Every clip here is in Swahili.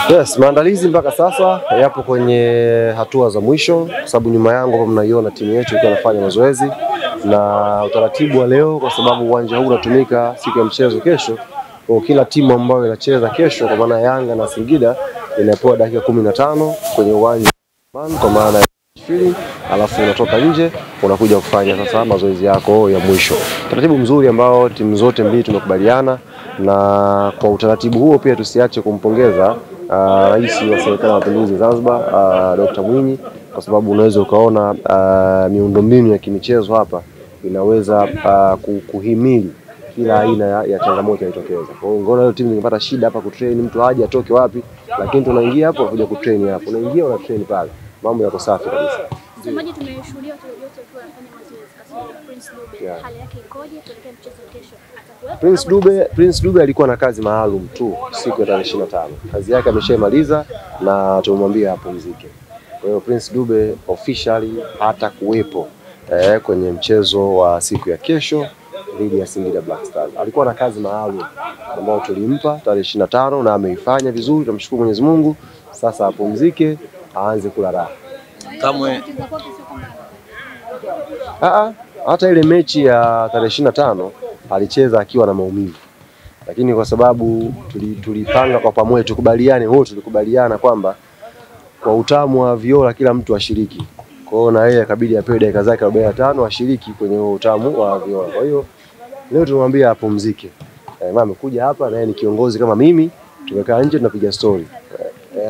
Yes, maandalizi mpaka sasa yapo kwenye hatua za mwisho, kwa sababu nyuma yangu hapa mnaiona timu yetu ikiwa inafanya mazoezi na utaratibu wa leo, kwa sababu uwanja huu unatumika siku ya mchezo kesho. Kwa kila timu ambayo inacheza kesho, kwa maana Yanga na Singida, inapewa dakika 15 kwenye uwanja kwa maana feeling, alafu unatoka nje unakuja kufanya sasa mazoezi yako ya mwisho. Utaratibu mzuri ambao timu zote mbili tumekubaliana, na kwa utaratibu huo pia tusiache kumpongeza Rais wa Serikali ya Mapinduzi Zanzibar, Dr. Mwinyi, kwa sababu unaweza ukaona miundombinu ya kimichezo hapa inaweza kuhimili kila aina ya changamoto inayotokeza. Kwa hiyo ngona leo timu ingepata shida hapa kutrain, mtu aje atoke wapi, lakini tunaingia hapo kuja kutrain hapo. Unaingia una train pale. Mambo yako safi kabisa. Msemaji, tumeshuhudia watu wote wakiwa wanafanya mazoezi. Kasoro Prince Dube, hali yake ikoje kuelekea mchezo kesho? Prince Dube alikuwa na kazi maalum tu siku ya tarehe 25. Kazi yake ameshaimaliza na tumemwambia apumzike. Kwa hiyo Prince Dube officially hata kuwepo kwenye mchezo wa siku ya kesho dhidi ya Singida Black Stars. Alikuwa na kazi maalum ambayo tulimpa tarehe 25 na ameifanya vizuri, tunamshukuru Mwenyezi Mungu. Sasa apumzike, aanze kula raha. Kamwe hata ile mechi ya tarehe 25 alicheza akiwa na maumivu. Lakini kwa sababu tulipanga kwa pamoja, tukubaliane wote, tulikubaliana kwamba kwa utamu wa viola kila mtu ashiriki. Kwa hiyo na yeye akabidi apewe dakika zake 45 ashiriki kwenye utamu wa viola. Kwa hiyo leo tunamwambia apumzike. Mama amekuja hapa na yeye ni kiongozi kama mimi, tumekaa nje tunapiga story.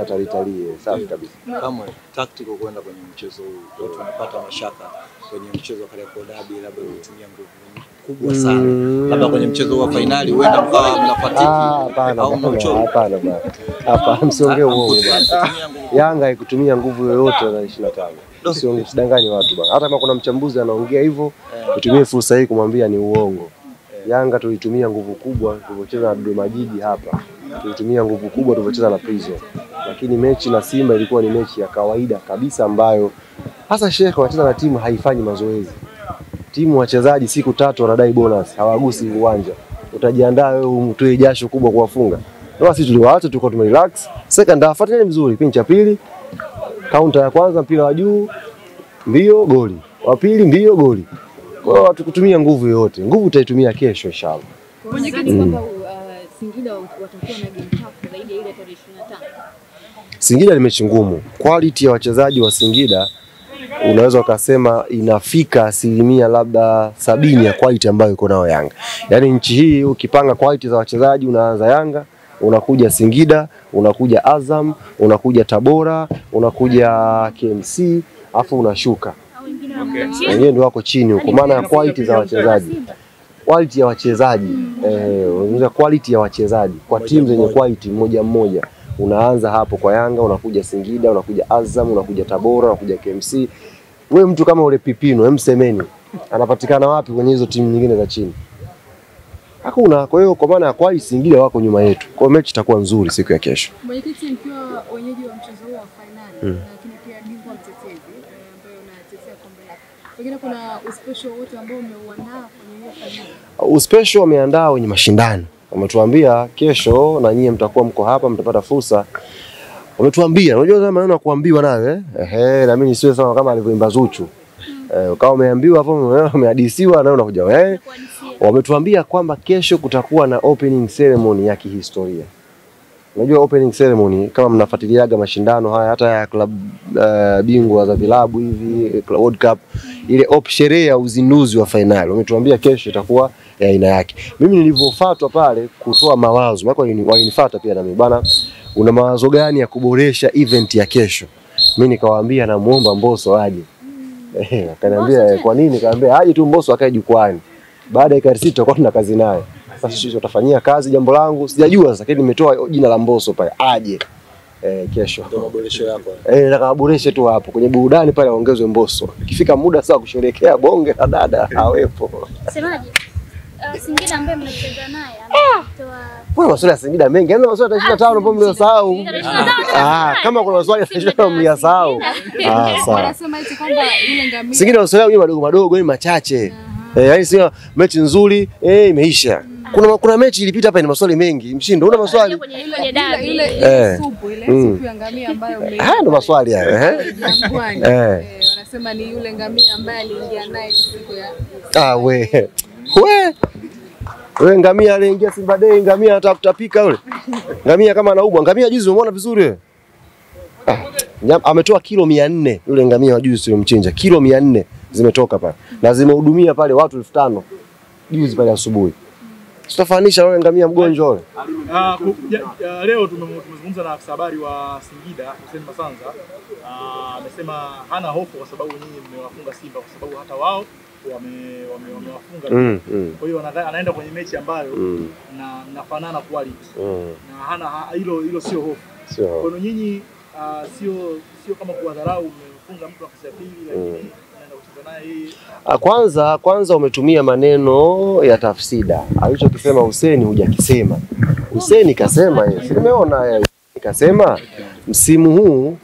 Atalitalie safi kabisa. Kama tactical kwenda kwenye mchezo huu, watu wanapata mashaka kwenye mchezo wa Kariakoo Derby, labda kutumia nguvu kubwa sana. Labda kwenye mchezo wa finali huenda mkawa mnafatiki au mnachoka. Hapana bwana. Hapa msiongee uongo bwana. Yanga haikutumia nguvu yoyote na 25. Usidanganye watu bwana. Hata kama kuna mchambuzi anaongea hivyo, tutumie fursa hii kumwambia ni uongo. Yanga tulitumia nguvu kubwa tulipocheza na Dodoma Jiji hapa. Tulitumia nguvu kubwa tulipocheza na Prison. Lakini mechi na Simba ilikuwa ni mechi ya kawaida kabisa ambayo hasa Sheikh wanacheza na timu haifanyi mazoezi. Timu wachezaji siku 3 wanadai bonus, hawagusi uwanja. Utajiandaa wewe umtoe jasho kubwa kuwafunga. Ndio sisi tuliwaacha, tulikuwa tumerelax. Second half ni mzuri, kipindi cha pili counter ya kwanza mpira wa juu, mbio goli. Wa pili mbio goli. Kwa hiyo tukutumia nguvu yote. Nguvu tutaitumia kesho inshallah. Mwenyekiti, kwamba Singida watakuwa na game tough zaidi ya ile tarehe 25. Singida ni mechi ngumu. Quality ya wachezaji wa Singida unaweza ukasema inafika 70% labda 70 ya quality ambayo iko nayo Yanga. Yaani nchi hii ukipanga quality za wachezaji, unaanza Yanga, unakuja Singida, unakuja Azam, unakuja Tabora, unakuja KMC, afu unashuka. Wengine ndio wako chini huko, maana ya quality za wachezaji. Quality ya wachezaji, quality ya wachezaji kwa timu zenye quality mmoja. Unaanza hapo kwa Yanga, unakuja Singida, unakuja Azam, unakuja Tabora, unakuja KMC. Wewe mtu kama ule Pipino, msemeni, anapatikana wapi kwenye hizo timu nyingine za chini? Hakuna. Kwa hiyo kwa maana ya quality Singida wako nyuma yetu. Kwa hiyo mechi itakuwa nzuri siku ya kesho. Mwenyekiti, mkiwa wenyeji wa mchezo huu wa finali, lakini pia bingwa mtetezi ambaye unatetea kombe lako, pengine kuna uspecial wote ambao umeuandaa kwenye hiyo finali? Uspecial wameandaa wenye mashindano. Wametuambia kesho na nyie mtakuwa mko hapa, mtapata fursa. Wametuambia, unajua kama maneno ya kuambiwa nayo na mimi nisiwe sawa kama alivyoimba Zuchu. Kama umeambiwa hapo umehadisiwa na unakuja wametuambia kwamba kesho kutakuwa na opening ceremony ya kihistoria. Unajua opening ceremony kama mnafuatiliaga mashindano haya hata ya club bingwa za vilabu hivi, World Cup, ile sherehe ya uzinduzi wa finali. Wametuambia kesho itakuwa ya aina yake. Mimi nilivyofuatwa pale kutoa mawazo, maana walinifuata pia na mimi bana, una mawazo gani ya kuboresha event ya kesho? Mimi nikawaambia namuomba Mbosso aje. Akaniambia kwa nini? Nikamwambia aje tu Mbosso akae jukwani. Baada ya karisi tutakuwa tuna kazi naye. Sasa sisi tutafanyia kazi jambo langu. Sijajua sasa, lakini nimetoa jina la Mbosso pale. Aje kesho. Ndio maboresho yako. Nakaboreshe tu hapo. Kwenye burudani pale ongezwe Mbosso. Ikifika muda sawa kusherehekea bonge la dada awepo. Semaji, Singida ambaye mnacheza naye ametoa Kuna maswali ya Singida mengi. Yaani maswali ya 25 ambapo mliosahau. Kama kuna maswali ya 25 mliosahau. Sawa. Wanasema eti kwamba yule ngamia Singida maswali yao madogo madogo ni machache. Yaani sio mechi nzuri, imeisha. Kuna mechi ilipita hapa ina maswali mengi. Mshindo una maswali? Ile supu ya ngamia ambayo ndo maswali hayo. Wanasema ni yule ngamia ambaye aliingia naye siku ya wewe ngamia aliingia Simba Day, ngamia atakutapika yule. Ngamia kama anaubwa. Ngamia juzi umeona vizuri wewe? Ametoa kilo 400 yule ngamia wa juzi tulimchinja. Kilo 400 zimetoka pale. Na zimehudumia pale watu 1500 juzi pale asubuhi. Tutafanisha yule ngamia mgonjwa yule. Leo tumezungumza na afisa habari wa Singida Hussein Masanza. Amesema hana hofu kwa sababu nyinyi mmewafunga Simba, kwa sababu hata wao wamewafunga. Kwa hiyo anaenda kwenye mechi ambayo nafanana quality. Na hana hilo sio hofu. Kwa hiyo nyinyi sio kama kuwadharau, mmefunga mtu nafasi ya pili lakini Kwanza umetumia maneno ya tafsida. Alichokisema Hussein hujakisema. Hussein kasema yeye. Nimeona yeye kasema msimu huu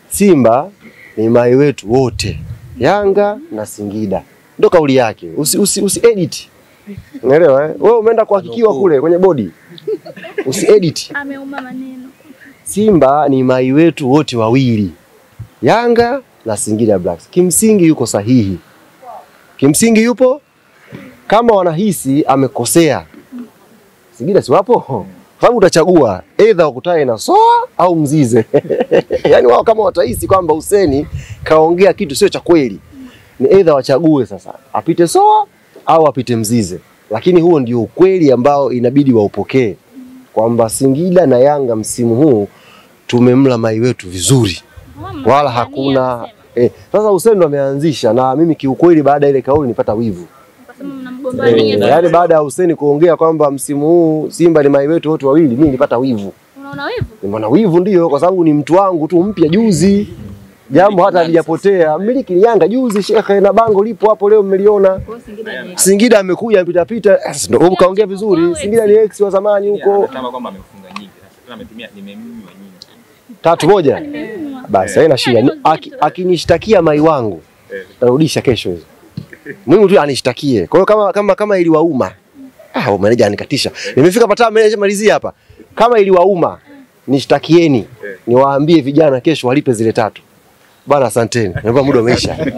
Simba ni mai wetu wote. Yanga na Singida. Ndio kauli yake. Usi edit. Unaelewa Wewe umeenda kuhakikiwa kule kwenye bodi. Usi edit. Ameuma maneno. Simba ni mai wetu wote wawili. Yanga na Singida Blacks. Kimsingi yuko sahihi. Kimsingi yupo. Kama wanahisi amekosea, Singida si wapo? Sababu utachagua either ukutae na Soa au Mzize. Yaani wao kama watahisi kwamba Hussein kaongea kitu sio cha kweli, ni either wachague sasa apite Soa au apite Mzize. Lakini huo ndio ukweli ambao inabidi waupokee, kwamba Singida na Yanga msimu huu tumemla mai wetu vizuri. Wala hakuna sasa Hussein ndo ameanzisha, na mimi kiukweli baada ile kauli nipata wivu. Akasema mnamgombania. Yaani baada ya Hussein kuongea kwamba msimu huu Simba ni mai wetu wote wawili, mimi nilipata wivu. Unaona wivu? Nimeona wivu ndio, kwa sababu ni mtu wangu tu mpya juzi. Jambo hata halijapotea. Mmiliki ni Yanga juzi shekhe, na bango lipo hapo leo mmeliona. Singida amekuja pita. Ndio kaongea vizuri. Singida ni ex wa zamani huko. Kama kwamba amefunga nyingi. Sasa ametumia nimemnywa nyingi. 3-1. Basi haina shida. Akinishtakia mai wangu tarudisha kesho hizo. Mungu tu anishtakie. Kwa hiyo kama iliwauma. Meneja anikatisha. Nimefika pata meneja malizia hapa. Kama iliwauma nishtakieni. Niwaambie vijana kesho walipe zile 3. Bana asanteni. Naomba muda umeisha.